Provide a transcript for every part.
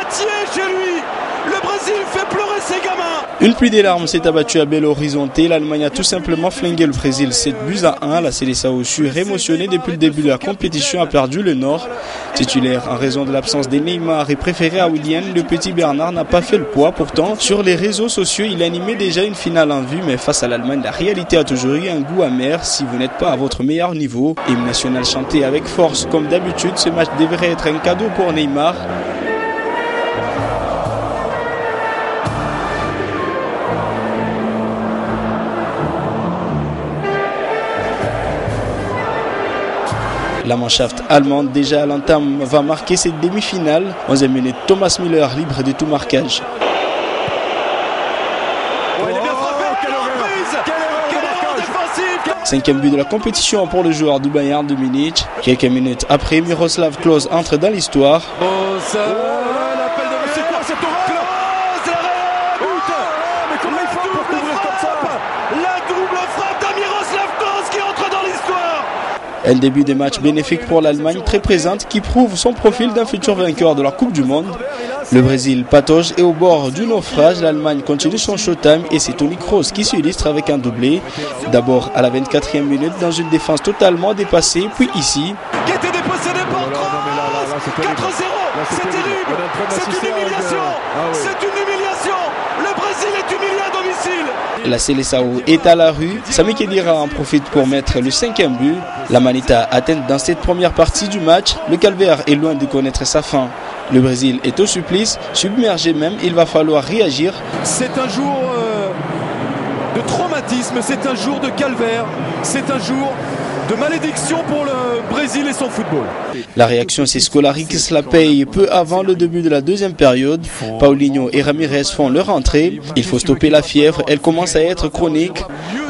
Châtier chez lui. Le Brésil fait pleurer ses gamins. Une pluie des larmes s'est abattue à Belo Horizonte. L'Allemagne a tout simplement flingué le Brésil 7-1. La Seleção Sud, émotionnée depuis le début de la compétition, a perdu le nord. Titulaire en raison de l'absence des Neymar et préféré à Willian, le petit Bernard n'a pas fait le poids. Pourtant, sur les réseaux sociaux, il animait déjà une finale en vue. Mais face à l'Allemagne, la réalité a toujours eu un goût amer si vous n'êtes pas à votre meilleur niveau. Hymne national chanté avec force comme d'habitude, ce match devrait être un cadeau pour Neymar. La Mannschaft allemande, déjà à l'entame, va marquer cette demi-finale. 11e minute, Thomas Müller libre de tout marquage. Cinquième but de la compétition pour le joueur du Bayern de Munich. Quelques minutes après, Miroslav Klose entre dans l'histoire. Un début de match bénéfique pour l'Allemagne, très présente, qui prouve son profil d'un futur vainqueur de la Coupe du Monde. Le Brésil patauge et au bord du naufrage, l'Allemagne continue son showtime et c'est Toni Kroos qui s'illustre avec un doublé. D'abord à la 24e minute dans une défense totalement dépassée, puis ici. Qui était dépossédé par Kroos. 4-0, c'est terrible, c'est une humiliation, c'est une humiliation. Le Brésil est humilié à domicile. La Seleção est à la rue. Sami Khedira en profite pour mettre le 5e but. La Manita atteinte dans cette première partie du match. Le calvaire est loin de connaître sa fin. Le Brésil est au supplice, submergé même. Il va falloir réagir. C'est un jour de traumatisme, c'est un jour de calvaire, c'est un jour de malédiction pour le Brésil et son football. La réaction, c'est Scolari qui se la paye peu avant le début de la deuxième période. Paulinho et Ramirez font leur entrée. Il faut stopper la fièvre, elle commence à être chronique.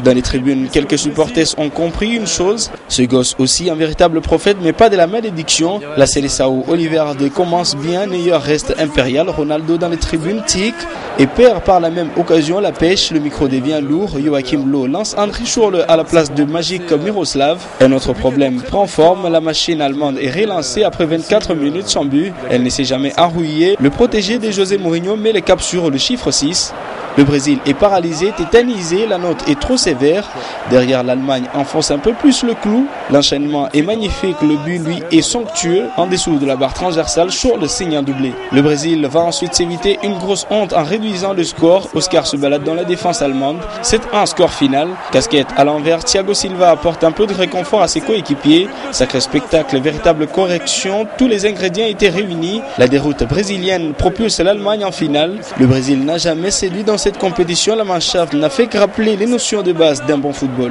Dans les tribunes, quelques supporters ont compris une chose. Ce gosse aussi, un véritable prophète, mais pas de la malédiction. La Seleção Oliverde commence bien, Neuer reste impérial. Ronaldo dans les tribunes tique et perd par la même occasion la pêche. Le micro devient lourd. Joachim Löw lance André Schürrle à la place de magique Miroslav. Un autre problème prend forme, la machine allemande est relancée après 24 minutes sans but. Elle ne s'est jamais enrouillée. Le protégé de José Mourinho met le cap sur le chiffre 6. Le Brésil est paralysé, tétanisé, la note est trop sévère. Derrière, l'Allemagne enfonce un peu plus le clou. L'enchaînement est magnifique, le but lui est somptueux. En dessous de la barre transversale, Schürrle signe un doublé. Le Brésil va ensuite s'éviter une grosse honte en réduisant le score. Oscar se balade dans la défense allemande. C'est un score final. Casquette à l'envers, Thiago Silva apporte un peu de réconfort à ses coéquipiers. Sacré spectacle, véritable correction. Tous les ingrédients étaient réunis. La déroute brésilienne propulse l'Allemagne en finale. Le Brésil n'a jamais séduit dans cette compétition. La Mannschaft n'a fait que rappeler les notions de base d'un bon football.